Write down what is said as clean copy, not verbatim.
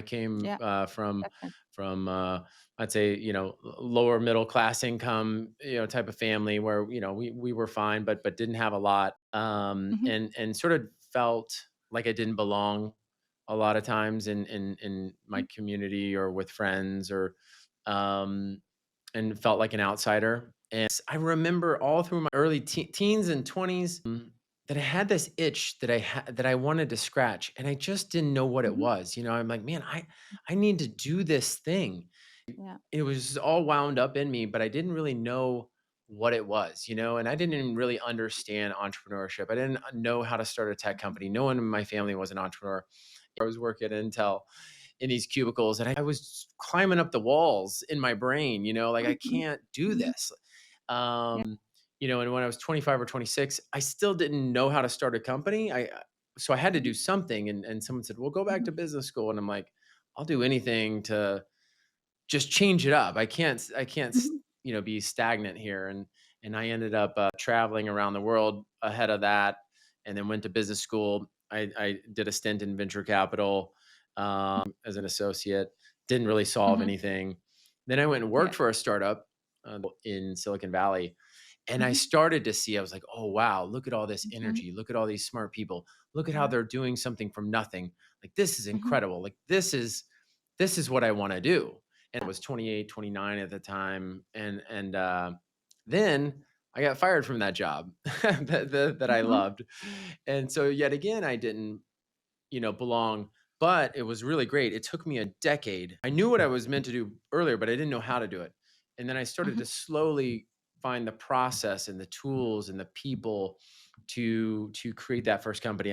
I came Yeah, definitely. from I'd say lower middle class income type of family where we were fine but didn't have a lot, Mhm, and sort of felt like I didn't belong a lot of times in my mhm, community or with friends, or um, and felt like an outsider. And I remember all through my early teens and 20s, that I had this itch that I wanted to scratch, and I just didn't know what it mhm, was. I'm like, man, I need to do this thing. yeah, It was all wound up in me, but I didn't really know what it was, and I didn't even really understand entrepreneurship. I didn't know how to start a tech company. No one in my family was an entrepreneur. I was working at Intel in these cubicles, and I was climbing up the walls in my brain, like I mhm, can't do mhm, this. yeah, Um, and when I was 25 or 26, I still didn't know how to start a company. So I had to mhm, do something, and someone said, "Well, go back mhm, to business school." And I'm like, "I'll do anything to just change it up. I can't mhm, be stagnant here." And I ended up traveling around the world ahead of that, and then went to business school. I did a stint in venture capital as an associate. Didn't really solve mhm, anything. Then I went and yeah, worked for a startup in Silicon Valley, and I mhm, started to see. I was like, "Oh wow, look at all this mhm, energy! Look at all these smart people! Look at how yeah, they're doing something from nothing! Like this is mhm, incredible! Like this is what I want to do." And I yeah, was 28, 29 at the time, and then I got fired from that job that I mhm, loved, and so yet again I didn't belong. But it was really great. It took me a decade. I knew what I was meant to do earlier, but I didn't know how to do it. And then I started mhm. to slowly find the process and the tools and the people to create that first company.